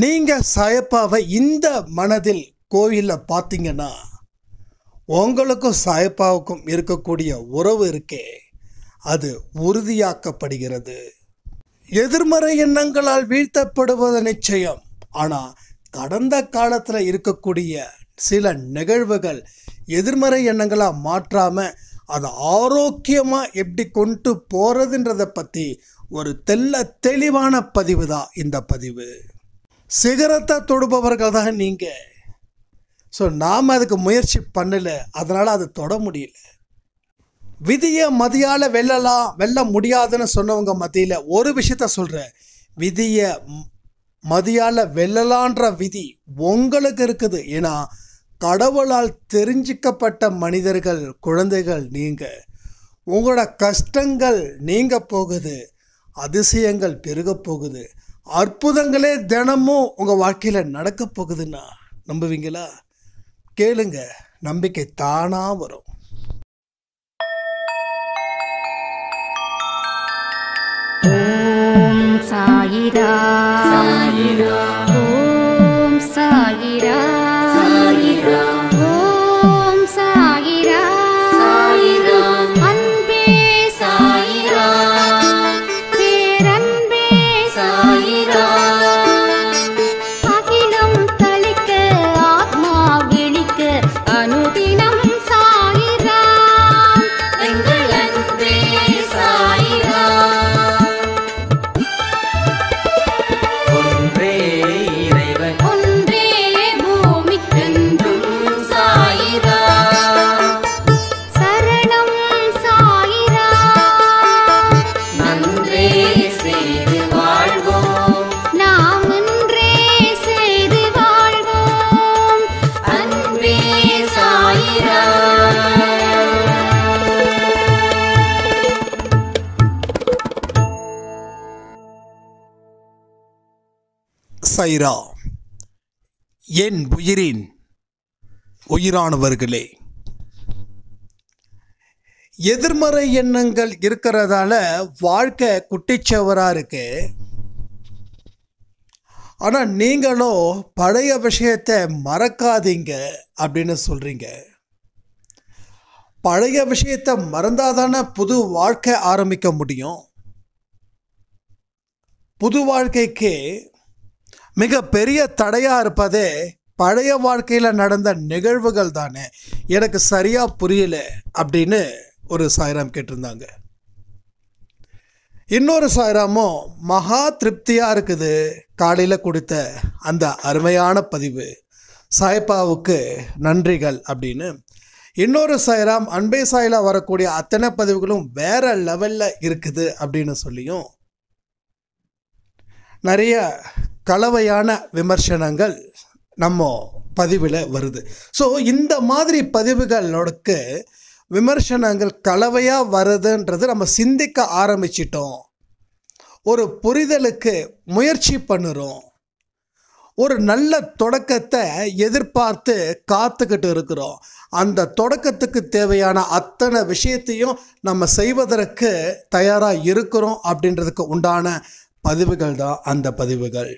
நீங்கள் சாயப்பாவை இந்த மனதில் கோயிலில் பார்த்தீங்கன்னா உங்களுக்கும் சாயப்பாவுக்கும் இருக்கக்கூடிய உறவு இருக்கே அது உறுதியாக்கப்படுகிறது. எதிர்மறை எண்ணங்களால் வீழ்த்தப்படுவது நிச்சயம். ஆனால் கடந்த காலத்தில் இருக்கக்கூடிய சில நிகழ்வுகள் எதிர்மறை எண்ணங்களாக மாற்றாமல் அதை ஆரோக்கியமாக எப்படி கொண்டு போகிறதுன்றதை பற்றி ஒரு தெளிவான பதிவு தான் இந்த பதிவு. சிகரத்தை தொடுபவர்கள் தான் நீங்கள். ஸோ நாம் அதுக்கு முயற்சி பண்ணலை, அதனால் அதை தொட முடியல. விதியை மதியால் வெல்ல முடியாதுன்னு சொன்னவங்க மத்தியில் ஒரு விஷயத்த சொல்கிறேன். விதியை மதியால் வெல்லலான்ற விதி உங்களுக்கு இருக்குது. ஏன்னா கடவுளால் தெரிஞ்சிக்கப்பட்ட மனிதர்கள், குழந்தைகள் நீங்கள். உங்களோட கஷ்டங்கள் நீங்க போகுது, அதிசயங்கள் பெருக போகுது, அற்புதங்களே தினமும் உங்கள் வாழ்க்கையில் நடக்க போகுதுன்னா நம்புவீங்களா? கேளுங்க, நம்பிக்கை தானாக வரும். ஓம் சாயிரா சாயிரா, ஓம் சாயிரா சாயிரா, ஓம் சாயிரா சாயிரா, அன்பே சாயிரா, பேரன்பே சாயிரா, அகிலம் தளிக்க ஆத்மா விழிக்க அனுதினம் சாயிரா, எங்கள் அன்பே சாயிரா. சாயிரா, என் உயிரின் உயிரானவர்களே, எதிர்மறை எண்ணங்கள் இருக்கிறதால வாழ்க்கை குட்டிச்சவராக இருக்கு. ஆனால் நீங்களும் பழைய விஷயத்தை மறக்காதீங்க அப்படின்னு சொல்கிறீங்க. பழைய விஷயத்தை மறந்தாதானே புது வாழ்க்கை ஆரம்பிக்க முடியும். புது வாழ்க்கைக்கு மிக பெரிய தடையாக இருப்பதே பழைய வாழ்க்கையில் நடந்த நிகழ்வுகள் தானே. எனக்கு சரியாக புரியல அப்படின்னு ஒரு சாய்ராம் கேட்டிருந்தாங்க. இன்னொரு சாய்ராமும் மகா திருப்தியாக இருக்குது காலையில் கொடுத்த அந்த அருமையான பதிவு, சாய்பாவுக்கு நன்றிகள் அப்படின்னு. இன்னொரு சாய்ராம் அன்பே சாயில வரக்கூடிய அத்தனை பதிவுகளும் வேற லெவலில் இருக்குது அப்படின்னு சொல்லியும் நிறைய கலவையான விமர்சனங்கள் நம்ம பதிவில் வருது. ஸோ இந்த மாதிரி பதிவுகளோடக்கு விமர்சனங்கள் கலவையாக வருதுன்றது நம்ம சிந்திக்க ஆரம்பிச்சிட்டோம். ஒரு புரிதலுக்கு முயற்சி பண்ணுறோம். ஒரு நல்ல தொடக்கத்தை எதிர்பார்த்து காத்துக்கிட்டு இருக்கிறோம். அந்த தொடக்கத்துக்கு தேவையான அத்தனை விஷயத்தையும் நம்ம செய்வதற்கு தயாராக இருக்கிறோம் அப்படின்றதுக்கு உண்டான பதிவுகள் தான் அந்த பதிவுகள்.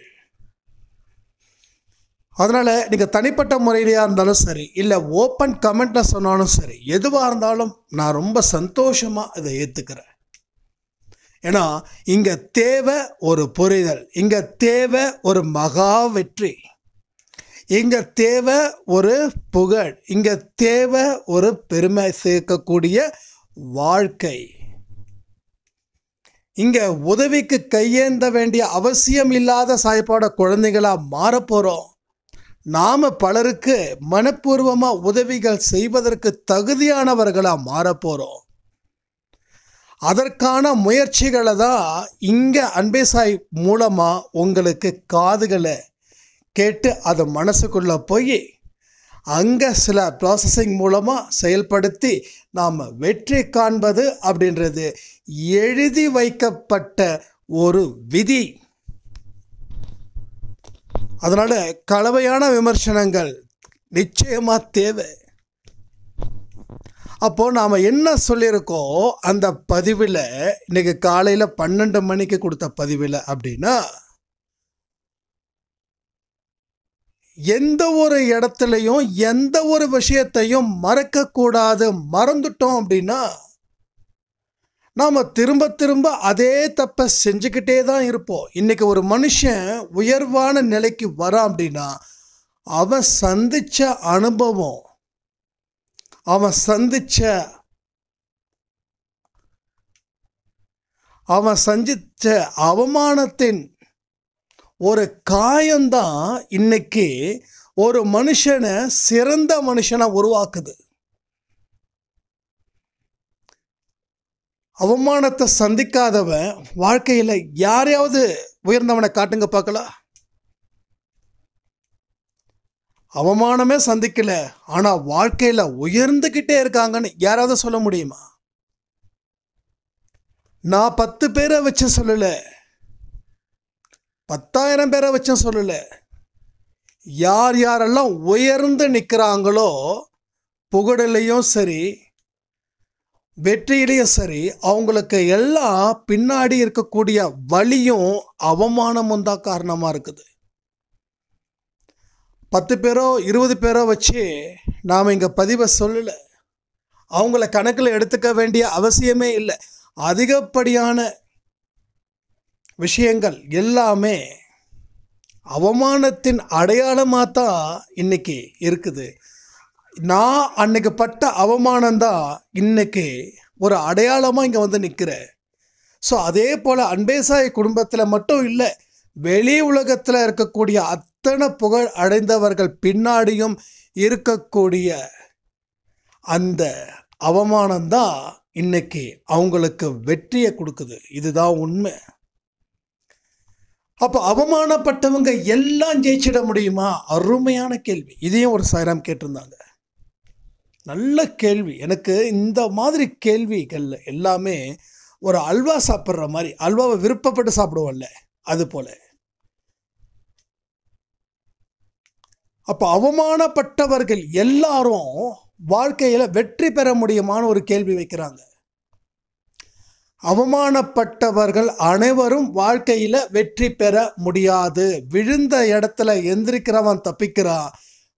அதனால் நீங்கள் தனிப்பட்ட முறையிலையாக இருந்தாலும் சரி, இல்லை ஓப்பன் கமெண்ட்டில் சொன்னாலும் சரி, எதுவாக இருந்தாலும் நான் ரொம்ப சந்தோஷமாக இதை ஏற்றுக்கிறேன். ஏன்னா இங்கே தேவை ஒரு புரிதல், இங்கே தேவை ஒரு மகா வெற்றி, இங்கே தேவை ஒரு புகழ், இங்கே தேவை ஒரு பெருமை சேர்க்கக்கூடிய வாழ்க்கை. இங்கே உதவிக்கு கையேந்த வேண்டிய அவசியம் இல்லாத சாய்ப்பாட குழந்தைகளாக மாறப்போகிறோம். நாம் பலருக்கு மனப்பூர்வமாக உதவிகள் செய்வதற்கு தகுதியானவர்களாக மாறப்போகிறோம். அதற்கான முயற்சிகளை தான் இங்கே அன்பே சாய் மூலமாக உங்களுக்கு காதுகளை கேட்டு அதை மனசுக்குள்ளே போய் அங்கே சில ப்ராசஸிங் மூலமாக செயல்படுத்தி நாம் வெற்றி காண்பது அப்படின்றது எழுதி வைக்கப்பட்ட ஒரு விதி. அதனால் கலவையான விமர்சனங்கள் நிச்சயமாக தேவை. அப்போது நாம் என்ன சொல்லியிருக்கோம் அந்த பதிவில், இன்றைக்கி காலையில் 12 மணிக்கு கொடுத்த பதிவில் அப்படின்னா, எந்த ஒரு இடத்துலையும் எந்த ஒரு விஷயத்தையும் மறக்கக்கூடாது. மறந்துட்டோம் அப்படின்னா நாம் திரும்ப திரும்ப அதே தப்பை செஞ்சுக்கிட்டே தான் இருப்போம். இன்றைக்கி ஒரு மனுஷன் உயர்வான நிலைக்கு வரான் அப்படின்னா அவன் சந்தித்த அனுபவம், அவன் சந்தித்த அவமானத்தின் ஒரு காயம்தான் இன்னைக்கு ஒரு மனுஷனை சிறந்த மனுஷனை உருவாக்குது. அவமானத்தை சந்திக்காதவன் வாழ்க்கையில் யாரையாவது உயர்ந்தவனை காட்டுங்க பார்க்கலாம். அவமானமே சந்திக்கல, ஆனால் வாழ்க்கையில் உயர்ந்துக்கிட்டே இருக்காங்கன்னு யாராவது சொல்ல முடியுமா? நான் 10 பேரை வச்சு சொல்லலை, 10,000 பேரை வச்சும் சொல்லலை. யார் யாரெல்லாம் உயர்ந்து நிற்கிறாங்களோ புகழிலையும் சரி வெற்றியிலையும் சரி அவங்களுக்கு எல்லாம் பின்னாடி இருக்கக்கூடிய வலியும் அவமானமும் தான் காரணமாக இருக்குது. 10 பேரோ 20 பேரோ வச்சு நாம் இங்கே பதிவை சொல்லலை. அவங்கள கணக்கில் எடுத்துக்க வேண்டிய அவசியமே இல்லை. அதிகப்படியான விஷயங்கள் எல்லாமே அவமானத்தின் அடையாளமாக தான் இன்னைக்கு இருக்குது. நான் அன்னைக்கு பட்ட அவமானம்தான் இன்னைக்கு ஒரு அடையாளமாக இங்கே வந்து நிற்கிறேன். ஸோ அதே போல் அன்பேசாய் குடும்பத்தில் மட்டும் இல்லை, வெளி உலகத்தில் இருக்கக்கூடிய அத்தனை புகழ் அடைந்தவர்கள் பின்னாடியும் இருக்கக்கூடிய அந்த அவமானம்தான் இன்னைக்கு அவங்களுக்கு வெற்றியை கொடுக்குது. இதுதான் உண்மை. அப்போ அவமானப்பட்டவங்க எல்லாம் ஜெயிச்சிட முடியுமா? அருமையான கேள்வி. இதையும் ஒரு சாய்ராம் கேட்டிருந்தாங்க. நல்ல கேள்வி. எனக்கு இந்த மாதிரி கேள்விகள் எல்லாமே ஒரு அல்வா சாப்பிட்ற மாதிரி, அல்வாவை விருப்பப்பட்டு சாப்பிடுவோம்ல அது போல. அப்போ அவமானப்பட்டவர்கள் எல்லாரும் வாழ்க்கையில் வெற்றி பெற முடியுமான்னு ஒரு கேள்வி வைக்கிறாங்க. அவமானப்பட்டவர்கள் அனைவரும் வாழ்க்கையில் வெற்றி பெற முடியாது. விழுந்த இடத்துல எந்திரிக்கிறவன் தப்பிக்கிறான்,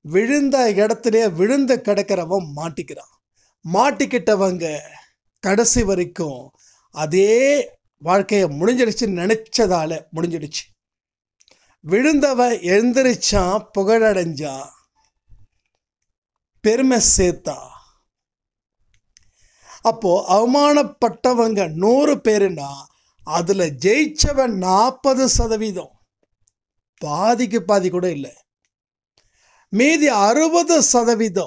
விழுந்த இடத்துலையே விழுந்து கிடக்கிறவன் மாட்டிக்கிறான். மாட்டிக்கிட்டவங்க கடைசி வரைக்கும் அதே வாழ்க்கையை முடிஞ்சிடுச்சுன்னு நினச்சதால முடிஞ்சிடுச்சு. விழுந்தவன் எழுந்திரிச்சான், புகழடைஞ்சான், பெருமை சேர்த்தான். அப்போது அவமானப்பட்டவங்க 100 பேருன்னா அதில் ஜெயிச்சவன் 40%, பாதிக்கு பாதி கூட இல்லை. மீதி 60%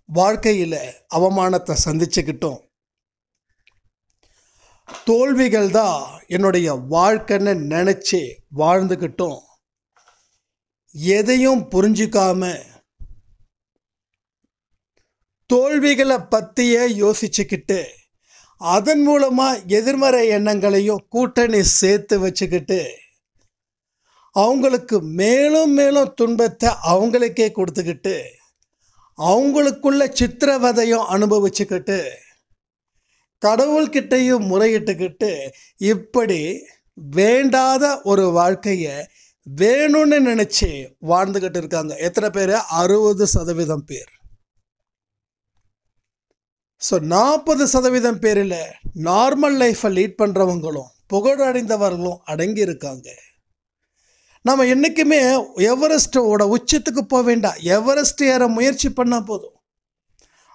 வாழ்க்கையில் அவமானத்தை சந்திச்சுக்கிட்டோம். தோல்விகள் தான் என்னுடைய வாழ்க்கைன்னு நினச்சி வாழ்ந்துக்கிட்டோம். எதையும் புரிஞ்சிக்காம தோல்விகளை பற்றியே யோசிச்சுக்கிட்டு அதன் மூலமாக எதிர்மறை எண்ணங்களையும் கூட்டணி சேர்த்து வச்சுக்கிட்டு அவங்களுக்கு மேலும் மேலும் துன்பத்தை அவங்களுக்கே கொடுத்துக்கிட்டு அவங்களுக்குள்ள சித்திரவதையும் அனுபவிச்சுக்கிட்டு கடவுள்கிட்டையும் முறையிட்டுக்கிட்டு இப்படி வேண்டாத ஒரு வாழ்க்கையை வேணும்னு நினச்சி வாழ்ந்துக்கிட்டு இருக்காங்க. எத்தனை பேர்? 60% பேர். ஸோ 40% பேரில் நார்மல் லைஃப்பை லீட் பண்ணுறவங்களும் புகழடைந்தவர்களும் அடங்கி இருக்காங்க. நம்ம என்றைக்குமே எவரெஸ்ட்டோட உச்சத்துக்கு போக வேண்டாம், எவரெஸ்ட் ஏற முயற்சி பண்ணால் போதும்.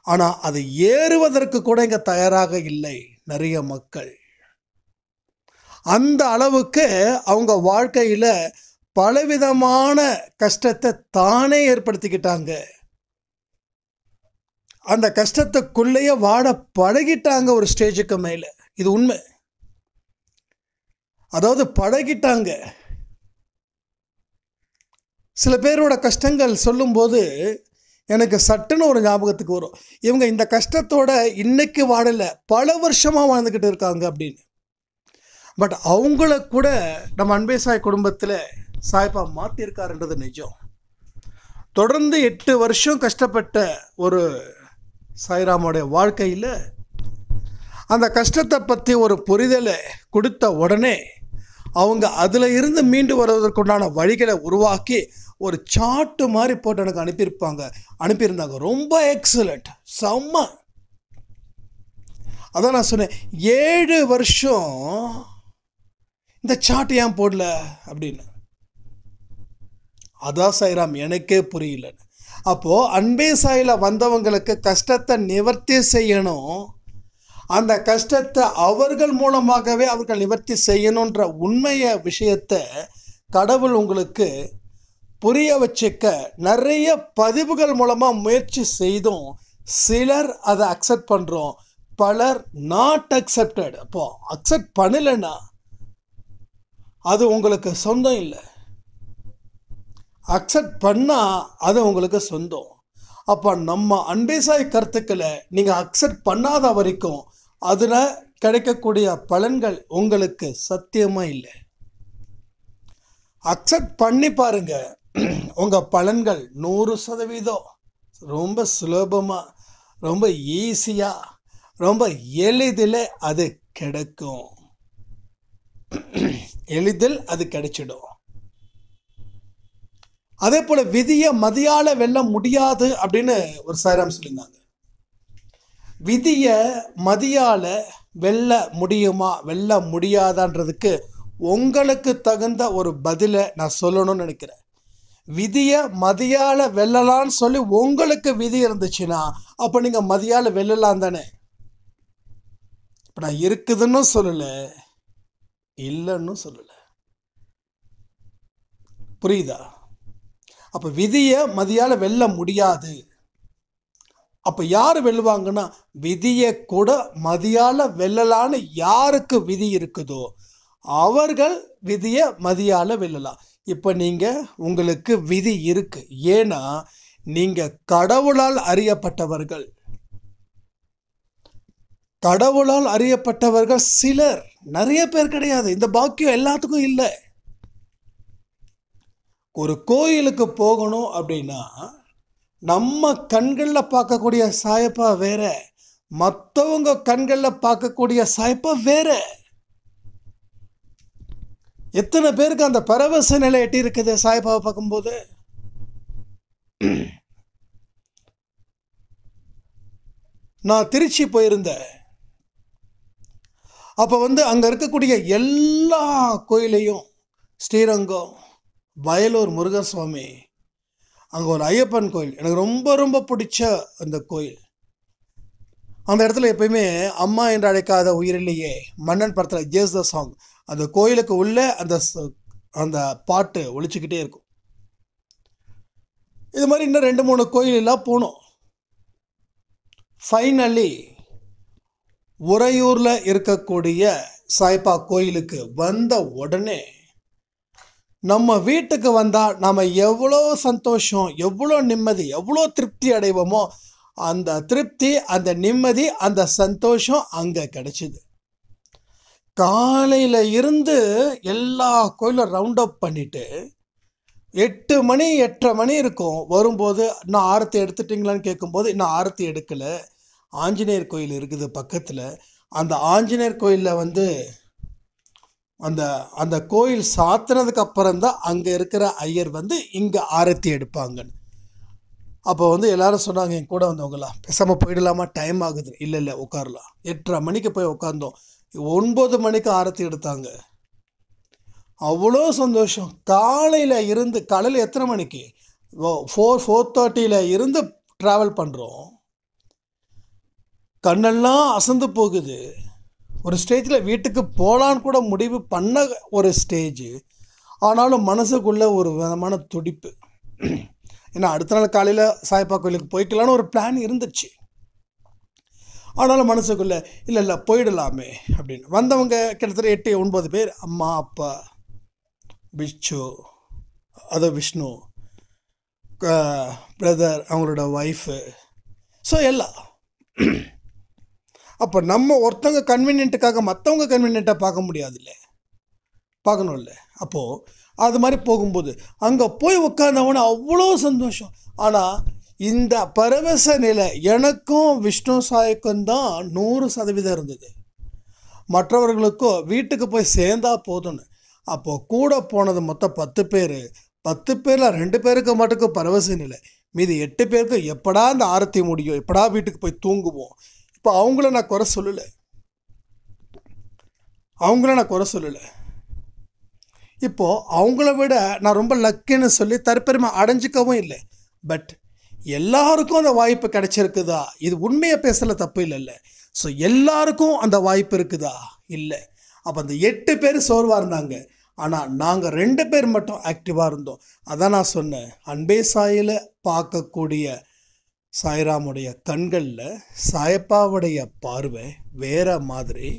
ஆனால் அது ஏறுவதற்கு கூட இங்கே தயாராக இல்லை நிறைய மக்கள். அந்த அளவுக்கு அவங்க வாழ்க்கையில் பலவிதமான கஷ்டத்தை தானே ஏற்படுத்திக்கிட்டாங்க. அந்த கஷ்டத்துக்குள்ளேயே வாட பழகிட்டாங்க ஒரு ஸ்டேஜுக்கு மேலே. இது உண்மை. அதாவது பழகிட்டாங்க. சில பேரோட கஷ்டங்கள் சொல்லும்போது எனக்கு சட்டுன்னு ஒரு ஞாபகத்துக்கு வரும். இவங்க இந்த கஷ்டத்தோட இன்னைக்கு வாழலை, பல வருஷமாக வாழ்ந்துக்கிட்டு இருக்காங்க அப்படின்னு. பட் அவங்கள கூட நம்ம அன்பேசாய் குடும்பத்தில் சாய்பா மாற்றிருக்காருன்றது நிஜம். தொடர்ந்து 8 வருஷம் கஷ்டப்பட்ட ஒரு சாய்ராமோடைய வாழ்க்கையில் அந்த கஷ்டத்தை பற்றி ஒரு புரிதலை கொடுத்த உடனே அவங்க அதில் இருந்து மீண்டு வருவதற்குண்டான வழிகளை உருவாக்கி ஒரு சார்ட்டு மாதிரி போட்டு எனக்கு அனுப்பியிருந்தாங்க. ரொம்ப எக்ஸலண்ட், செம்ம. அதான் நான் சொன்னேன், 7 வருஷம் இந்த சார்ட் ஏன் போடல அப்படின்னு. அதான் சாய்ராம் எனக்கே புரியல. அப்போது அன்பே சாயில் வந்தவங்களுக்கு கஷ்டத்தை நிவர்த்தி செய்யணும், அந்த கஷ்டத்தை அவர்கள் மூலமாகவே அவர்கள் நிவர்த்தி செய்யணுன்ற உண்மைய விஷயத்தை கடவுள் உங்களுக்கு புரிய வச்சுக்க நிறைய பதிவுகள் மூலமாக முயற்சி செய்தும் சிலர் அதை அக்செப்ட் பண்ணுறோம், பலர் நாட் அக்செப்டட். அப்போது அக்செப்ட் பண்ணலைன்னா அது உங்களுக்கு சொந்தம் இல்லை, அக்செப்ட் பண்ணால் அது உங்களுக்கு சொந்தம். அப்போ நம்ம அன்பே சாய் கருத்துக்களை நீங்கள் அக்செப்ட் பண்ணாத வரைக்கும் அதில் கிடைக்கக்கூடிய பலன்கள் உங்களுக்கு சத்தியமாக இல்லை. அக்செப்ட் பண்ணி பாருங்க, உங்கள் பலன்கள் 100% ரொம்ப சுலபமாக, ரொம்ப ஈஸியாக, ரொம்ப எளிதில் அது கிடைக்கும், எளிதில் அது கிடைச்சிடும். அதே போல் விதியை மதியால் வெல்ல முடியாது அப்படின்னு ஒரு சாய்ராம் சொல்லியிருந்தாங்க. விதியை மதியால் வெல்ல முடியுமா வெல்ல முடியாதான்றதுக்கு உங்களுக்கு தகுந்த ஒரு பதிலை நான் சொல்லணும்னு நினைக்கிறேன். விதியை மதியால் வெல்லலான்னு சொல்லி உங்களுக்கு விதி இருந்துச்சுன்னா அப்போ நீங்கள் மதியால் வெல்லலாம் தானே. இப்போ நான் இருக்குதுன்னு சொல்லலை, இல்லைன்னு சொல்லலை, புரியுதா? அப்போ விதியை மதியால் வெல்ல முடியாது. அப்போ யார் வெல்லுவாங்கன்னா, விதியை கூட மதியால் வெல்லலான்னு யாருக்கு விதி இருக்குதோ அவர்கள் விதியை மதியால் வெல்லலாம். இப்போ நீங்கள் உங்களுக்கு விதி இருக்குது, ஏன்னா நீங்கள் கடவுளால் அறியப்பட்டவர்கள். கடவுளால் அறியப்பட்டவர்கள் சிலர், நிறைய பேர் கிடையாது. இந்த பாக்கியம் எல்லாத்துக்கும் இல்லை. ஒரு கோயிலுக்கு போகணும் அப்படின்னா நம்ம கண்களில் பார்க்கக்கூடிய சாயப்பா வேற, மற்றவங்க கண்களில் பார்க்கக்கூடிய சாயப்பா வேற. எத்தனை பேருக்கு அந்த பரவச நிலை எட்டி இருக்குது சாயப்பாவை பார்க்கும்போது? நான் திருச்சி போயிருந்தேன். அப்போ அங்கே இருக்கக்கூடிய எல்லா கோயிலையும், ஸ்ரீரங்கம், வயலூர் முருகர் சுவாமி, அங்கே ஒரு ஐயப்பன் கோயில் எனக்கு ரொம்ப ரொம்ப பிடிச்ச அந்த கோயில். அந்த இடத்துல எப்பயுமே அம்மா என்று அழைக்காத உயிரிலேயே மன்னன் படத்தில் ஜேஸ் த சாங், அந்த கோயிலுக்கு உள்ளே அந்த பாட்டு ஒழிச்சுக்கிட்டே இருக்கும். இது மாதிரி இன்னும் 2-3 கோயிலெல்லாம் போனோம். ஃபைனலி உறையூரில் இருக்கக்கூடிய சாய்பா கோயிலுக்கு வந்த உடனே நம்ம வீட்டுக்கு வந்தால் நாம் எவ்வளோ சந்தோஷம், எவ்வளோ நிம்மதி, எவ்வளோ திருப்தி அடைவோமோ அந்த திருப்தி, அந்த நிம்மதி, அந்த சந்தோஷம் அங்கே கிடைச்சிது. காலையில் இருந்து எல்லா கோயிலும் ரவுண்ட் அப் பண்ணிவிட்டு 8 மணி 8:30 மணி இருக்கும். வரும்போது இன்னும் ஆரத்தி எடுத்துட்டிங்களான்னு கேட்கும்போது இன்னும் ஆரத்தி எடுக்கலை. ஆஞ்சநேயர் கோயில் இருக்குது பக்கத்தில். அந்த ஆஞ்சநேயர் கோயிலில் அந்த கோயில் சாத்தினதுக்கு அப்புறம்தான் அங்கே இருக்கிற ஐயர் இங்கே ஆரத்தி எடுப்பாங்கன்னு. அப்போ எல்லாரும் சொன்னாங்க, என் கூட வந்தவங்களாம், பேசாமல் போயிடலாமா, டைம் ஆகுது. இல்லை உட்காரலாம். 8:30 மணிக்கு போய் உட்காந்தோம். 9 மணிக்கு ஆரத்தி எடுத்தாங்க. அவ்வளோ சந்தோஷம். காலையில் எத்தனை மணிக்கு? 4:30 இருந்து ட்ராவல் பண்ணுறோம். கண்ணெல்லாம் அசந்து போகுது. ஒரு ஸ்டேஜில் வீட்டுக்கு போகலான்னு கூட முடிவு பண்ண ஒரு ஸ்டேஜ். ஆனாலும் மனசுக்குள்ளே ஒரு விதமான துடிப்பு. ஏன்னா அடுத்த நாள் காலையில் சாய்பா கோயிலுக்கு போய்க்கலான்னு ஒரு பிளான் இருந்துச்சு. ஆனாலும் மனசுக்குள்ளே இல்லை போயிடலாமே அப்படின்னு. வந்தவங்க கிட்டத்தட்ட 8-9 பேர். அம்மா, அப்பா, பிச்சு, விஷ்ணு, பிரதர், அவங்களோட ஒய்ஃபு, ஸோ எல்லாம். அப்போ நம்ம ஒருத்தவங்க கன்வீனியன்ட்டுக்காக மற்றவங்க கன்வீனியண்ட்டாக பார்க்க முடியாதுல்ல, பார்க்கணும்ல. அப்போது அது மாதிரி போகும்போது அங்கே போய் உட்காந்தவன அவ்வளோ சந்தோஷம். ஆனால் இந்த பரவச நிலை எனக்கும் விஷ்ணு சாய்க்கும் தான் 100% இருந்தது. மற்றவர்களுக்கோ வீட்டுக்கு போய் சேர்ந்தா போதும்னு. அப்போது கூட போனது மொத்தம் 10 பேர். 10 பேரில் 2 பேருக்கு மட்டுக்கும் பரவசம் இல்லை. மீதி 8 பேருக்கு எப்படா இந்த ஆரத்தி முடியும், எப்படா வீட்டுக்கு போய் தூங்குவோம். இப்போ அவங்கள நான் குறை சொல்லலை. இப்போது அவங்கள விட நான் ரொம்ப லக்கின்னு சொல்லி தற்பெருமை அடைஞ்சிக்கவும் இல்லை. பட் எல்லாருக்கும் அந்த வாய்ப்பு கிடைச்சிருக்குதா? இது உண்மையை பேசல, தப்பு இல்லைல்ல. ஸோ எல்லாருக்கும் அந்த வாய்ப்பு இருக்குதா? இல்லை. அப்போ அந்த 8 பேர் சோர்வாக இருந்தாங்க, ஆனால் நாங்கள் 2 பேர் மட்டும் ஆக்டிவாக இருந்தோம். அதான் நான் சொன்னேன், அன்பே சாயில் பார்க்கக்கூடிய சாய்ராமுடைய கண்களில் சாயப்பாவுடைய பார்வை வேற மாதிரி,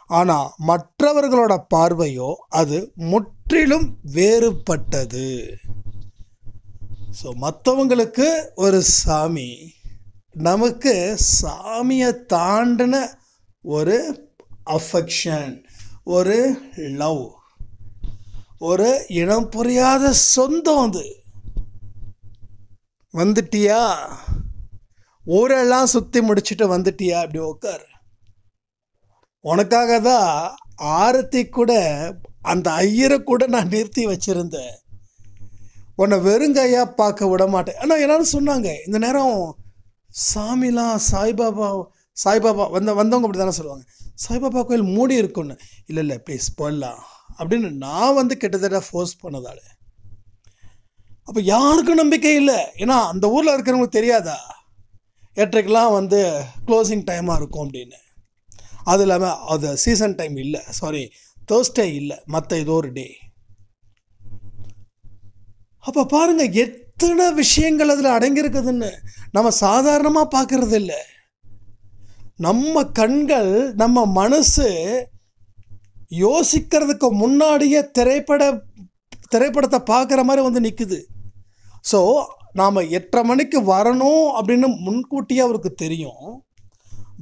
ஆனால் மற்றவர்களோட பார்வையோ அது முற்றிலும் வேறுபட்டது. ஸோ மற்றவங்களுக்கு ஒரு சாமி, நமக்கு சாமியை தாண்டின ஒரு அஃபெக்ஷன், ஒரு லவ், ஒரு இனம் புரியாத சொந்தம். அது வந்துட்டியா, ஊரெல்லாம் சுற்றி முடிச்சுட்டு வந்துட்டியா, அப்படி உட்கார். உனக்காக தான் ஆரத்தி கூட அந்த ஐயரை கூட நான் நிறுத்தி வச்சுருந்தேன். உன்னை வெறுங்கையாக பார்க்க விட மாட்டேன். ஆனால் எல்லாரும் சொன்னாங்க, இந்த நேரம் சாமிலாம் சாய்பாபா வந்தவங்க அப்படி தானே சொல்லுவாங்க, சாய்பாபா கோயில் மூடி இருக்குன்னு. இல்லை ப்ளீஸ் போடலாம் அப்படின்னு நான் கிட்டத்தட்ட ஃபோர்ஸ் பண்ணதால். அப்போ யாருக்கும் நம்பிக்கை இல்லை. ஏன்னா அந்த ஊரில் இருக்கிறவங்களுக்கு தெரியாதா 8:30க்கெலாம் க்ளோசிங் டைமாக இருக்கும் அப்படின்னு. அது இல்லாமல் அது சீசன் டைம் இல்லை, சாரி தேர்ஸ்டே இல்லை, மற்ற ஏதோ ஒரு டே. அப்போ பாருங்கள் எத்தனை விஷயங்கள் அதில் அடங்கியிருக்குதுன்னு நம்ம சாதாரணமாக பார்க்கறது இல்லை. நம்ம கண்கள், நம்ம மனசு யோசிக்கிறதுக்கு முன்னாடியே திரைப்படத்தை பார்க்குற மாதிரி நிற்குது. ஸோ நாம் 8:30 மணிக்கு வரணும் அப்படின்னு முன்கூட்டியே அவருக்கு தெரியும்.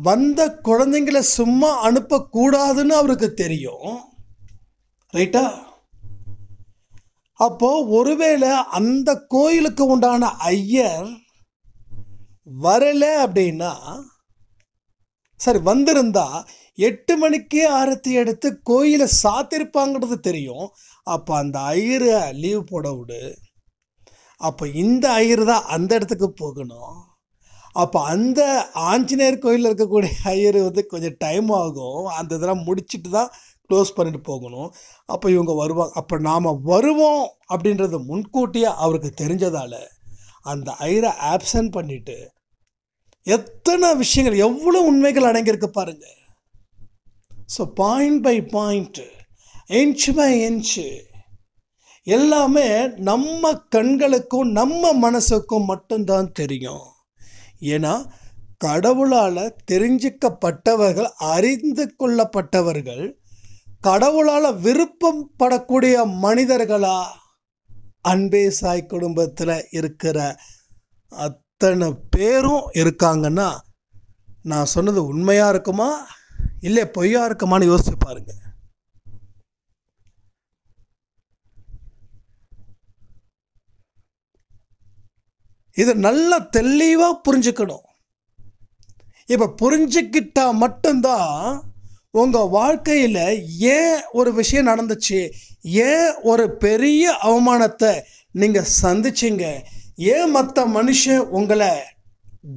வந்த குழந்தைங்களை சும்மா அனுப்பக்கூடாதுன்னு அவருக்கு தெரியும். ரைட்டா? அப்போது ஒருவேளை அந்த கோயிலுக்கு உண்டான ஐயர் வரலை அப்படின்னா, சரி வந்திருந்தா 8 மணிக்கே ஆரத்தி எடுத்து கோயிலை சாத்திருப்பாங்கிறது தெரியும். அப்போ அந்த ஐயரை லீவ் போட விடு. அப்போ இந்த ஐயர் தான் அந்த இடத்துக்கு போகணும். அப்போ அந்த ஆஞ்சநேயர் கோயிலில் இருக்கக்கூடிய ஐயர் கொஞ்சம் டைம் ஆகும், அந்த இதெல்லாம் முடிச்சுட்டு தான் க்ளோஸ் பண்ணிட்டு போகணும். அப்போ இவங்க வருவாங்க. அப்போ நாம் வருவோம் அப்படின்றது முன்கூட்டியே அவருக்கு தெரிஞ்சதால் அந்த ஐயரை ஆப்சன்ட் பண்ணிவிட்டு எத்தனை விஷயங்கள், எவ்வளோ உண்மைகள் அடங்கியிருக்கு பாருங்கள். So point by point, inch by inch எல்லாமே நம்ம கண்களுக்கும் நம்ம மனசுக்கும் மட்டும்தான் தெரியும். ஏன்னா கடவுளால் தெரிஞ்சிக்கப்பட்டவர்கள், அறிந்து கொள்ளப்பட்டவர்கள், கடவுளால் விருப்பப்படக்கூடிய மனிதர்களா அன்பே சாய் குடும்பத்தில் இருக்கிற அத்தனை பேரும் இருக்காங்கன்னா, நான் சொன்னது உண்மையாக இருக்குமா இல்லை பொய்யா இருக்குமான்னு யோசிச்சு பாருங்க. இதை நல்லா தெளிவாக புரிஞ்சுக்கணும். இப்போ புரிஞ்சுக்கிட்டால் மட்டும்தான் உங்கள் வாழ்க்கையில் ஏன் ஒரு விஷயம் நடந்துச்சு, ஏன் ஒரு பெரிய அவமானத்தை நீங்கள் சந்திச்சிங்க, ஏன் மற்ற மனுஷன் உங்களை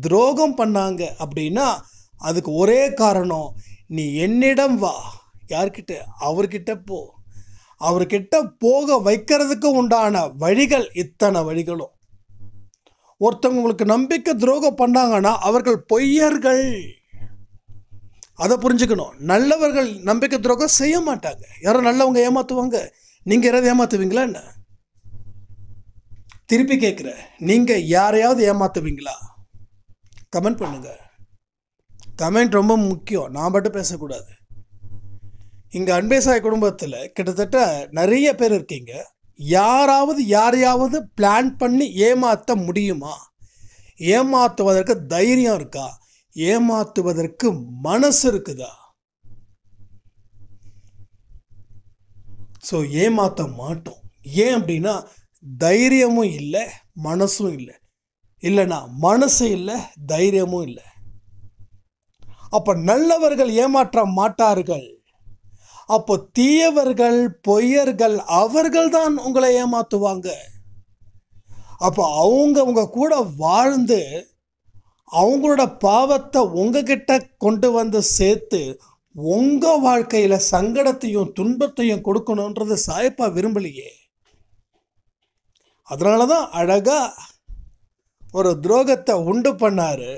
துரோகம் பண்ணாங்க அப்படின்னா அதுக்கு ஒரே காரணம், நீ என்னிடம் வா. யார்கிட்ட? அவர்கிட்ட போ. அவர்கிட்ட போக வைக்கிறதுக்கு உண்டான வழிகள் இத்தனை வழிகளும். ஒருத்தவங்க உங்களுக்கு நம்பிக்கை துரோகம் பண்ணாங்கன்னா அவர்கள் பொய்யர்கள், அதை புரிஞ்சுக்கணும். நல்லவர்கள் நம்பிக்கை துரோகம் செய்ய மாட்டாங்க. யாரும் நல்லவங்க ஏமாற்றுவாங்க, நீங்கள் யாராவது ஏமாற்றுவீங்களா என்ன? திருப்பி கேட்குறேன், நீங்கள் யாரையாவது ஏமாற்றுவீங்களா? கமெண்ட் பண்ணுங்கள். கமெண்ட் ரொம்ப முக்கியம், நான் மட்டும் பேசக்கூடாது. இங்கே அன்பே சாய் குடும்பத்தில் கிட்டத்தட்ட நிறைய பேர் இருக்கீங்க. யாரையாவது பிளான் பண்ணி ஏமாற்ற முடியுமா? ஏமாற்றுவதற்கு தைரியம் இருக்கா? ஏமாற்றுவதற்கு மனசு இருக்குதா? ஸோ ஏமாற்ற மாட்டோம். ஏன் அப்படின்னா தைரியமும் இல்லை, மனசும் இல்லை. இல்லைன்னா மனசு இல்லை, தைரியமும் இல்லை. அப்போ நல்லவர்கள் ஏமாற்ற மாட்டார்கள். அப்போ தீயவர்கள், பொய்யர்கள் அவர்கள் தான் உங்களை ஏமாத்துவாங்க. அப்போ அவங்க உங்க கூட வாழ்ந்து அவங்களோட பாவத்தை உங்ககிட்ட கொண்டு வந்து சேர்த்து உங்கள் வாழ்க்கையில் சங்கடத்தையும் துன்பத்தையும் கொடுக்கணுன்றது சாயப்பா விரும்பலையே. அதனால தான் அழகாக ஒரு துரோகத்தை உண்டு பண்ணாரு,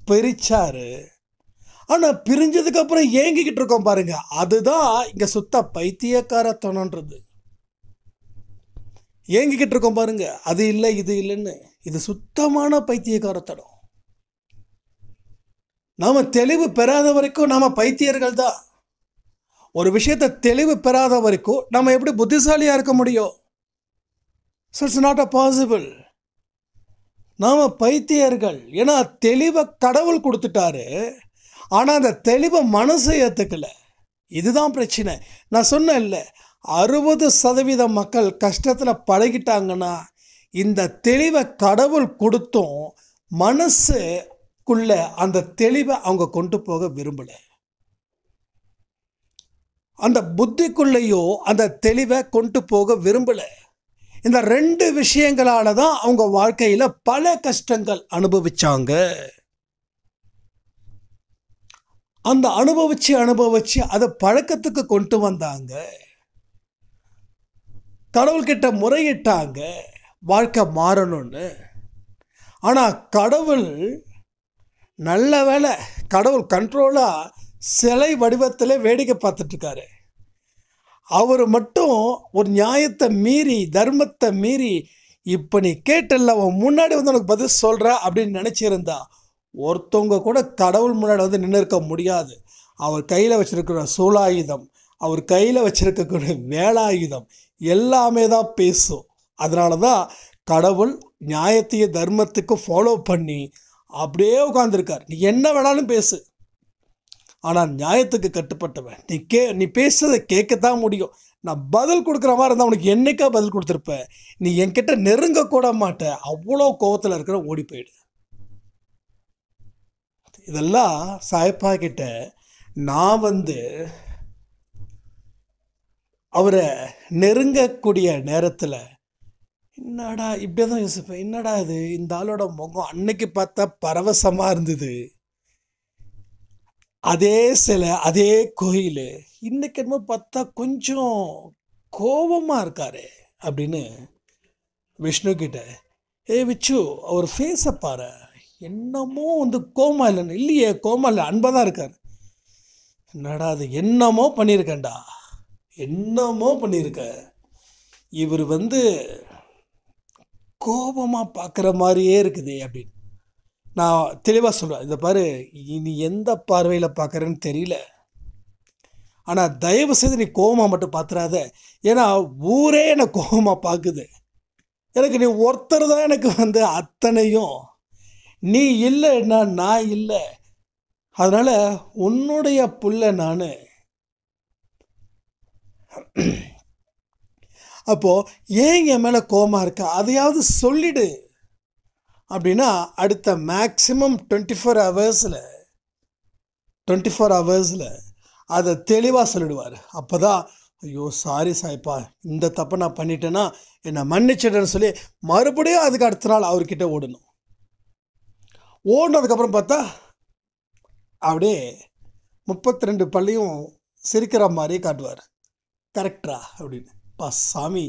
பிரிச்சாரு. ஆனால் பிரிஞ்சதுக்கப்புறம் ஏங்கிக்கிட்டு இருக்கோம் பாருங்க, அதுதான் இங்கே சுத்த பைத்தியக்காரத்தனன்றது. ஏங்கிக்கிட்டு இருக்கோம் பாருங்க, அது இல்லை இது இல்லைன்னு. இது சுத்தமான பைத்தியக்காரத்தனம். நாம் தெளிவு பெறாத வரைக்கும் நாம் பைத்தியர்கள் தான். ஒரு விஷயத்தை தெளிவு பெறாத வரைக்கும் நம்ம எப்படி புத்திசாலியாக இருக்க முடியும்? So it's not a possible. நாம் பைத்தியர்கள். ஏன்னா தெளிவை கடவுள் கொடுத்துட்டாரு, ஆனால் அந்த தெளிவை மனசை ஏற்றுக்கலை. இதுதான் பிரச்சனை. நான் சொன்னேன் இல்லை, 60% மக்கள் கஷ்டத்தில் பழகிட்டாங்கன்னா இந்த தெளிவை கடவுள் கொடுத்தும் மனசுக்குள்ள அந்த தெளிவை அவங்க கொண்டு போக விரும்பலை. அந்த புத்திக்குள்ளேயோ அந்த தெளிவை கொண்டு போக விரும்பலை. இந்த 2 விஷயங்களால தான் அவங்க வாழ்க்கையில் பல கஷ்டங்கள் அனுபவிச்சாங்க. அந்த அனுபவிச்சு அதை பழக்கத்துக்கு கொண்டு வந்தாங்க. கடவுள்கிட்ட முறையிட்டாங்க வாழ்க்கை மாறணும்னு. ஆனால் கடவுள் நல்ல வேளை, கடவுள் கண்ட்ரோலாக சிலை வடிவத்தில் வேடிக்கை பார்த்துட்ருக்காரு. அவர் மட்டும் ஒரு நியாயத்தை மீறி, தர்மத்தை மீறி, இப்போ நீ கேட்டல அவன் முன்னாடி வந்து உனக்கு பதில் சொல்கிற அப்படின்னு நினச்சிருந்தா ஒருத்தவங்க கூட கடவுள் முன்னாடி வந்து நின்று இருக்க முடியாது. அவர் கையில் வச்சுருக்கிற சூலாயுதம், அவர் கையில் வச்சுருக்கக்கூடிய வேலாயுதம் எல்லாமே தான் பேசும். அதனால தான் கடவுள் நியாயத்தையும் தர்மத்துக்கும் ஃபாலோ பண்ணி அப்படியே உட்காந்துருக்கார். நீ என்ன வேணாலும் பேசு, ஆனால் நியாயத்துக்கு கட்டுப்பட்டவன். நீ பேசுறதை கேட்கத்தான் முடியும். நான் பதில் கொடுக்குற மாதிரி இருந்தால் உனக்கு என்னைக்கா பதில் கொடுத்துருப்பேன். நீ என்கிட்ட நெருங்க கூட மாட்ட. அவ்வளோ கோவத்தில் இருக்கிற ஓடி போயிடு. இதெல்லாம் சாயப்பா கிட்ட நான் வந்து அவரை நெருங்கக்கூடிய நேரத்தில் என்னடா இப்படியே தான் யோசிப்பேன். என்னடா இது, இந்த ஆளோட முகம் அன்னைக்கு பார்த்தா பரவசமாக இருந்தது, அதே சிலை, அதே கோயில், இன்னைக்கு என்னமோ பார்த்தா கொஞ்சம் கோபமாக இருக்காரு அப்படின்னு விஷ்ணு கிட்ட, விச்சு அவர் ஃபேஸை பாரு, என்னமோ வந்து கோமா இல்லைன்னு. இல்லையே, கோமா இல்லை, அன்பாக தான் இருக்கார். என்னடா அது, என்னமோ பண்ணியிருக்கேன்டா, என்னமோ பண்ணியிருக்க. இவர் வந்து கோபமாக பார்க்குற மாதிரியே இருக்குது அப்படின்னு நான் தெளிவாக சொல்லுவேன். இதை பாரு, நீ எந்த பார்வையில் பார்க்குறேன்னு தெரியல, ஆனால் தயவு செய்து நீ கோபமாக மட்டும் பார்த்துறாத. ஏன்னா ஊரே என்னை கோபமாக பார்க்குது. எனக்கு நீ ஒருத்தர் தான் எனக்கு வந்து அத்தனையும். நீ இல்லைன்னா நான் இல்லை. அதனால் உன்னுடைய புள்ள நான். அப்போது ஏன் என் மேலே கோபமாக இருக்க, அதையாவது சொல்லிடு அப்படின்னா அடுத்த மேக்ஸிமம் 24 ஹவர்ஸில் அதை தெளிவாக சொல்லிடுவார். அப்போ தான் ஐயோ சாரி சாய்ப்பா, இந்த தப்பை நான் பண்ணிட்டேன்னா என்னை மன்னிச்சிடுன்னு சொல்லி மறுபடியும் அதுக்கு அடுத்த நாள் அவர்கிட்ட ஓடணும். ஓடினதுக்கப்புறம் பார்த்தா அப்படியே 32 பள்ளியும் சிரிக்கிற மாதிரி காட்டுவார். கரெக்டா அப்படின்னு. பா சாமி,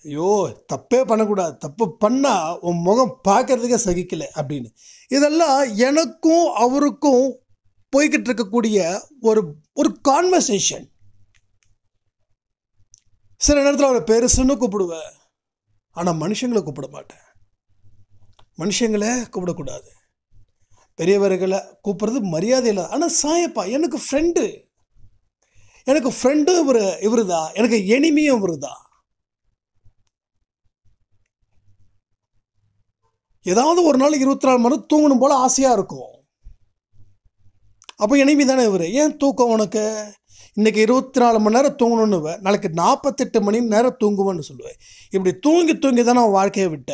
ஐயோ தப்பே பண்ணக்கூடாது, தப்பு பண்ணால் உன் முகம் பார்க்கறதுக்கே சகிக்கலை அப்படின்னு. இதெல்லாம் எனக்கும் அவருக்கும் போய்கிட்டு இருக்கக்கூடிய ஒரு கான்வர்சேஷன். சில நேரத்தில் அவரை பெருசுன்னு கூப்பிடுவேன், ஆனால் மனுஷங்களை கூப்பிட மாட்டேன். மனுஷங்களை கூப்பிடக்கூடாது, பெரியவர்களை கூப்பிட்றது மரியாதை இல்லை. ஆனால் சாயப்பா எனக்கு ஃப்ரெண்டு, இவர் தான், எனக்கு எனிமியும் இவர் தான். ஏதாவது ஒரு நாளைக்கு 24 மணி நேரம் தூங்கணும் போல் ஆசையாக இருக்கும். அப்போ எனிமி தானே இவர். ஏன் தூக்கம் உனக்கு? இன்றைக்கி 24 மணி நேரம் தூங்கணுன்னு, நாளைக்கு 48 மணி நேரம் தூங்குவேன்னு சொல்லுவேன். இப்படி தூங்கி தானே அவன் வாழ்க்கையை விட்ட.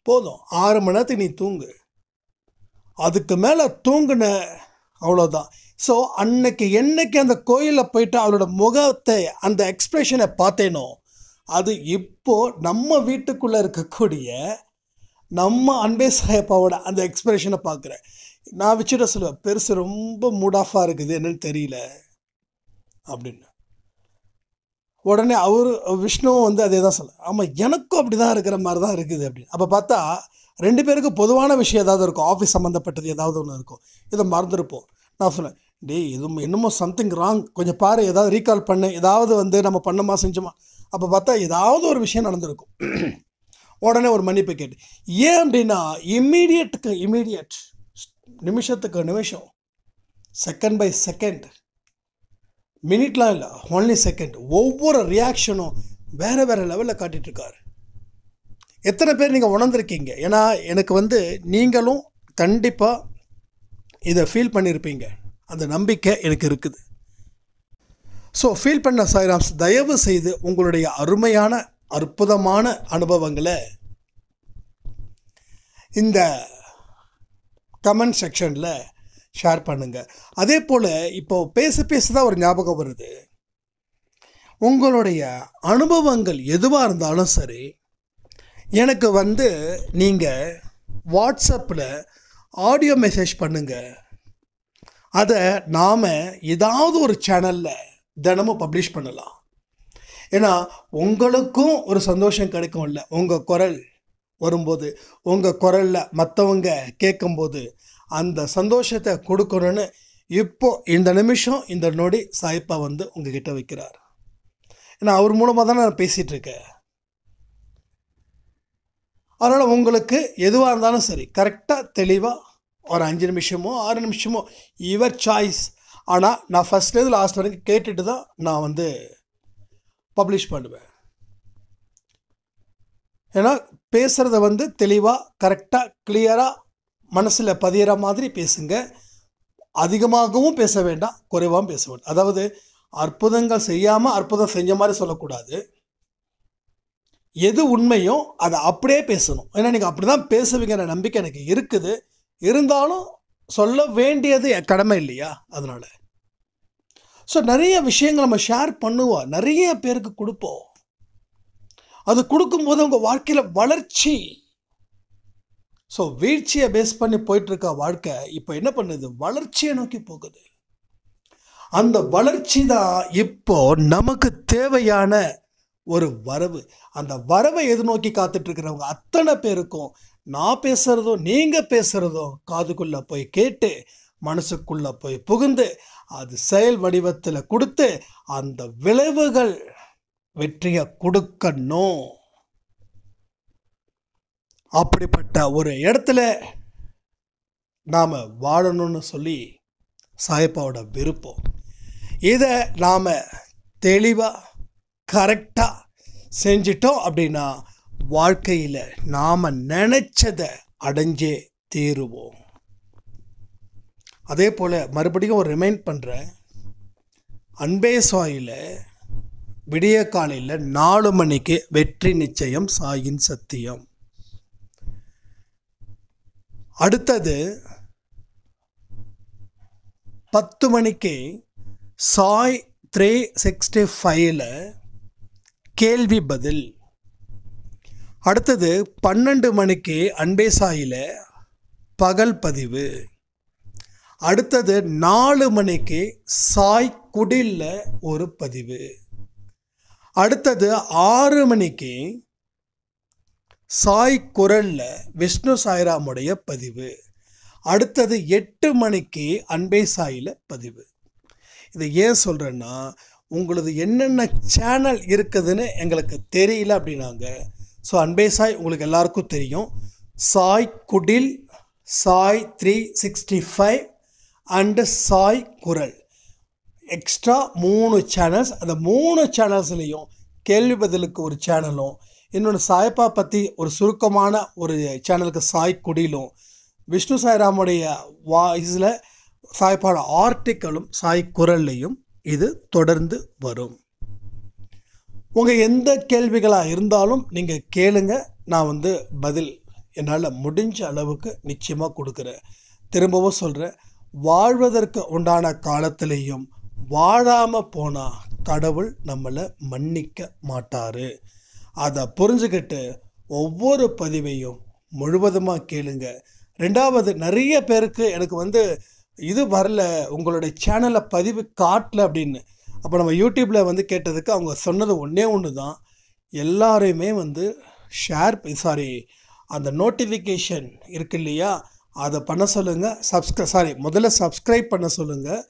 போதும், 6 மணி நேரத்துக்கு நீ தூங்கு, அதுக்கு மேலே தூங்குன அவ்வளோதான். ஸோ என்னைக்கு அந்த கோயிலில் போயிட்டு அவளோட முகத்தை அந்த எக்ஸ்ப்ரெஷனை பார்த்தேனோ அது இப்போது நம்ம வீட்டுக்குள்ளே இருக்கக்கூடிய நம்ம அன்பே சாயப்பாவோட அந்த எக்ஸ்ப்ரெஷனை பார்க்குறேன். நான் வச்சுட்ட சொல்லுவேன், பெருசு ரொம்ப மூட் ஆஃபாக இருக்குது, என்னன்னு தெரியல அப்படின்னு. உடனே விஷ்ணுவும் வந்து அதே தான் சொல்ல, ஆமாம் எனக்கும் அப்படி தான் இருக்கிற மாதிரி தான் இருக்குது அப்படின்னு. அப்போ பார்த்தா 2 பேருக்கும் பொதுவான விஷயம் ஏதாவது இருக்கும், ஆஃபீஸ் சம்மந்தப்பட்டது ஏதாவது ஒன்று இருக்கும், இதை மறந்துருப்போம். நான் சொன்னேன், டேய் இது என்னமோ சம்திங் ராங், கொஞ்சம் பாரு, ஏதாவது ரீகால் பண்ணு, ஏதாவது வந்து நம்ம பண்ணமா செஞ்சோமா. அப்போ பார்த்தா ஏதாவது ஒரு விஷயம் நடந்திருக்கும். உடனே ஒரு மன்னிப்பு கேட்டு, ஏன் அப்படின்னா இம்மீடியட் நிமிஷத்துக்கு நிமிஷம், செகண்ட் பை செகண்ட், மினிட்லாம் இல்லை, ஒன்லி செகண்ட், ஒவ்வொரு ரியாக்ஷனும் வேறு லெவலில் காட்டிகிட்ருக்காரு. எத்தனை பேர் நீங்கள் உணர்ந்துருக்கீங்க? ஏன்னா எனக்கு வந்து நீங்களும் கண்டிப்பாக இதை ஃபீல் பண்ணியிருப்பீங்க, அந்த நம்பிக்கை எனக்கு இருக்குது. ஸோ ஃபீல் பண்ண சாய்ராம்ஸ், தயவு செய்து உங்களுடைய அருமையான அற்புதமான அனுபவங்களை இந்த கமெண்ட் செக்ஷனில் ஷேர் பண்ணுங்கள். அதே போல் இப்போ பேச தான் ஒரு ஞாபகம் வருது, உங்களுடைய அனுபவங்கள் எதுவாக இருந்தாலும் சரி, எனக்கு வந்து நீங்கள் வாட்ஸ்அப்பில் ஆடியோ மெசேஜ் பண்ணுங்கள். அதை நாம் ஏதாவது ஒரு சேனலில் தினமும் பப்ளிஷ் பண்ணலாம். ஏன்னா உங்களுக்கும் ஒரு சந்தோஷம் கிடைக்கும்ல, உங்கள் குரல் வரும்போது, உங்கள் குரலில் மற்றவங்க கேட்கும்போது அந்த சந்தோஷத்தை கொடுக்கணும்னு இப்போது இந்த நிமிஷம் இந்த நொடி சாய்ப்பா வந்து உங்ககிட்ட வைக்கிறார். ஏன்னா அவர் மூலமாக தானே நான் பேசிகிட்ருக்கேன். அதனால் உங்களுக்கு எதுவாக இருந்தாலும் சரி, கரெக்டாக தெளிவாக ஒரு 5 நிமிஷமோ 6 நிமிஷமோ யுவர் சாய்ஸ். ஆனால் நான் ஃபஸ்ட்லேருந்து லாஸ்ட் வரைக்கும் கேட்டுட்டு தான் நான் வந்து பப்ளிஷ் பண்ணுவேன். ஏன்னா பேசுகிறத வந்து தெளிவாக கரெக்டாக கிளியராக மனசில் பதிகிற மாதிரி பேசுங்க. அதிகமாகவும் பேச வேண்டாம், குறைவாகவும் பேச வேண்டாம். அதாவது அற்புதங்கள் செய்யாமல் அற்புதம் செஞ்ச மாதிரி சொல்லக்கூடாது. எது உண்மையோ அதை அப்படியே பேசணும். ஏன்னா நீங்கள் அப்படி தான் பேசுவீங்கிற நம்பிக்கை எனக்கு இருக்குது. இருந்தாலும் சொல்ல வேண்டியது என் கடமை இல்லையா? அதனால் ஸோ நிறைய விஷயங்கள் நம்ம ஷேர் பண்ணுவோம், நிறைய பேருக்கு கொடுப்போம். அது கொடுக்கும்போது உங்கள் வாழ்க்கையில் வளர்ச்சி. ஸோ வீழ்ச்சியை பேஸ் பண்ணி போயிட்டுருக்க வாழ்க்கை இப்போ என்ன பண்ணுது? வளர்ச்சியை நோக்கி போகுது. அந்த வளர்ச்சி தான் இப்போ நமக்கு தேவையான ஒரு வரவு. அந்த வரவை எதிர்நோக்கி காத்துட்ருக்கிறவங்க அத்தனை பேருக்கும் நான் பேசுகிறதும் நீங்கள் பேசுகிறதும் காதுக்குள்ளே போய் கேட்டு மனசுக்குள்ளே போய் புகுந்து அது செயல் வடிவத்தில் கொடுத்து அந்த விளைவுகள் வெற்றியை கொடுக்கணும். அப்படிப்பட்ட ஒரு இடத்துல நாம் வாழணும்னு சொல்லி சாயப்பாவோட விருப்பம். இதை நாம் தெளிவாக கரெக்டாக செஞ்சிட்டோம் அப்படின்னா வாழ்க்கையில் நாம் நினச்சதை அடைஞ்சே தீருவோம். அதே போல் மறுபடியும் ஒரு ரிமைண்ட் பண்ணுறேன், அன்பே சாயில் விடிய காலையில் 4 மணிக்கு வெற்றி நிச்சயம் சாயின் சத்தியம். அடுத்தது 10 மணிக்கு சாய் 365 கேள்வி பதில். அடுத்தது 12 மணிக்கு அன்பே சாயில் பகல் பதிவு. அடுத்தது 4 மணிக்கு சாய் குடிலில் ஒரு பதிவு. அடுத்தது 6 மணிக்கு சாய் குரலில் விஷ்ணு சாய்ராமுடைய பதிவு. அடுத்தது 8 மணிக்கு அன்பே சாயில் பதிவு. இதை ஏன் சொல்கிறேன்னா, உங்களது என்னென்ன சேனல் இருக்குதுன்னு எங்களுக்கு தெரியல அப்படின்னாங்க. ஸோ அன்பே சாய் உங்களுக்கு எல்லாருக்கும் தெரியும். சாய் குடில், சாய் 365 அண்டு சாய் குரல், எக்ஸ்ட்ரா 3 சேனல்ஸ். அந்த 3 சேனல்ஸ்லேயும் கேள்வி பதிலுக்கு ஒரு சேனலும், இன்னொன்று சாய்ப்பா பற்றி ஒரு சுருக்கமான ஒரு சேனலுக்கு சாய் குடிலும், விஷ்ணு சாய்ராமுடைய வாய்ஸில் சாய்ப்பாவோட ஆர்டிக்கலும் சாய் குரல்லையும் இது தொடர்ந்து வரும். உங்கள் எந்த கேள்விகளாக இருந்தாலும் நீங்கள் கேளுங்க, நான் வந்து பதில் என்னால் முடிஞ்ச அளவுக்கு நிச்சயமாக கொடுக்குறேன். திரும்பவும் சொல்கிறேன், வாழ்வதற்கு உண்டான காலத்திலையும் வாழாமல் போனால் கடவுள் நம்மளை மன்னிக்க மாட்டார். அதை புரிஞ்சுக்கிட்டு ஒவ்வொரு பதிவையும் முழுவதுமாக கேளுங்க. ரெண்டாவது, நிறைய பேருக்கு எனக்கு இது வரல, உங்களுடைய சேனலை பதிவு காட்டல அப்படின்னு. அப்போ நம்ம யூடியூப்பில் கேட்டதுக்கு அவங்க சொன்னது ஒன்று தான், எல்லாரையுமே அந்த நோட்டிஃபிகேஷன் இருக்கு இல்லையா, அதை பண்ண சொல்லுங்கள். முதல்ல சப்ஸ்கிரைப் பண்ண சொல்லுங்கள்.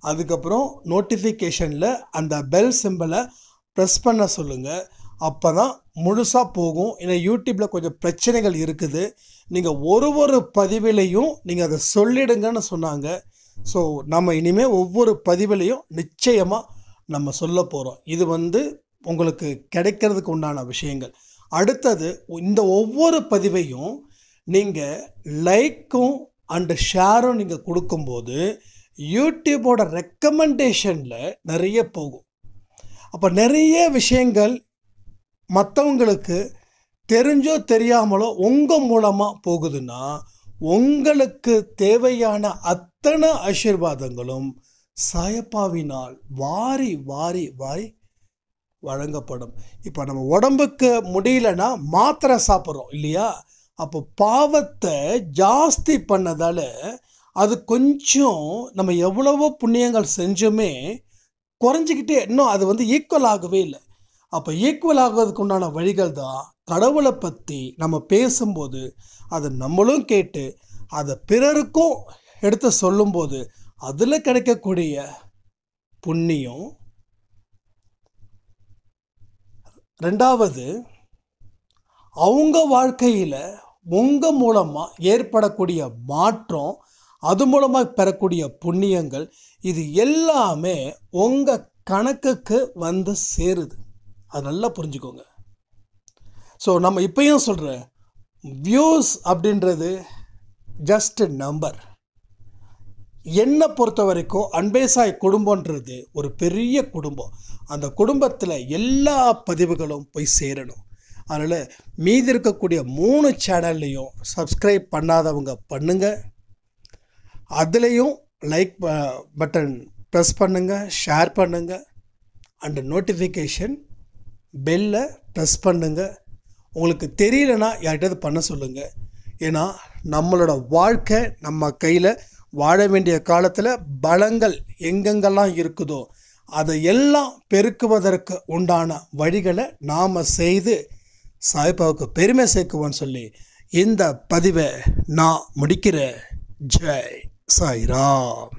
அதுக்கப்புறம் நோட்டிஃபிகேஷனில் அந்த பெல் சிம்பிளை ப்ரெஸ் பண்ண சொல்லுங்கள். அப்போ தான் முழுசாக போகும். ஏன்னா யூடியூப்பில் கொஞ்சம் பிரச்சனைகள் இருக்குது. நீங்கள் ஒரு பதிவிலையும் நீங்கள் அதை சொல்லிடுங்கன்னு சொன்னாங்க. ஸோ நம்ம இனிமேல் ஒவ்வொரு பதிவிலையும் நிச்சயமாக நம்ம சொல்ல போகிறோம். இது உங்களுக்கு கிடைக்கிறதுக்கு உண்டான விஷயங்கள். அடுத்தது, இந்த ஒவ்வொரு பதிவையும் நீங்கள் லைக்கும் அண்டு ஷேரும் நீங்கள் கொடுக்கும்போது யூடியூபோட ரெக்கமெண்டேஷனில் நிறைய போகும். அப்போ நிறைய விஷயங்கள் மற்றவங்களுக்கு தெரிஞ்சோ தெரியாமலோ உங்கள் மூலமாக போகுதுன்னா உங்களுக்கு தேவையான அத்தனை ஆசீர்வாதங்களும் சாயப்பாவினால் வாரி வாரி வாரி வழங்கப்படும். இப்போ நம்ம உடம்புக்கு முடியலன்னா மாத்திரை சாப்பிட்றோம் இல்லையா, அப்போ பாவத்தை ஜாஸ்தி பண்ணதால் அது கொஞ்சம் நம்ம எவ்வளவோ புண்ணியங்கள் செஞ்சுமே குறைஞ்சிக்கிட்டே, இன்னும் அது ஈக்குவல் ஆகவே இல்லை. அப்போ ஈக்குவல் ஆகுவதுக்கு உண்டான வழிகள் தான் கடவுளை பற்றி நம்ம பேசும்போது அதை நம்மளும் கேட்டு அதை பிறருக்கும் எடுத்து சொல்லும்போது அதில் கிடைக்கக்கூடிய புண்ணியம். ரெண்டாவது, அவங்க வாழ்க்கையில் உங்கள் மூலமாக ஏற்படக்கூடிய மாற்றம், அது மூலமாக பெறக்கூடிய புண்ணியங்கள், இது எல்லாமே உங்கள் கணக்குக்கு சேருது. அது நல்லா புரிஞ்சுக்கோங்க. ஸோ நம்ம இப்பயும் சொல்கிறேன், வியூஸ் அப்படின்றது ஜஸ்ட் நம்பர். என்னை பொறுத்த வரைக்கும் அன்பேசாய் குடும்பன்றது ஒரு பெரிய குடும்பம். அந்த குடும்பத்தில் எல்லா பதிவுகளும் போய் சேரணும். அதனால் மீதி இருக்கக்கூடிய 3 சேனல்லையும் சப்ஸ்கிரைப் பண்ணாதவங்க பண்ணுங்கள். அதுலேயும் லைக் பட்டன் ப்ரெஸ் பண்ணுங்கள், ஷேர் பண்ணுங்கள், அண்ட் நோட்டிஃபிகேஷன் பெல்லை ப்ரெஸ் பண்ணுங்கள். உங்களுக்கு தெரியலனா யார்கிட்ட பண்ண சொல்லுங்கள். ஏன்னா நம்மளோட வாழ்க்கை நம்ம கையில், வாழ வேண்டிய காலத்தில் பலங்கள் எங்கெங்கெல்லாம் இருக்குதோ அதையெல்லாம் பெருக்குவதற்கு உண்டான வழிகளை நாம் செய்து சாய்பாவுக்கு பெருமை சேர்க்குவோன்னு சொல்லி இந்த பதிவை நான் முடிக்கிறேன். ஜெய் சாய்ராம்.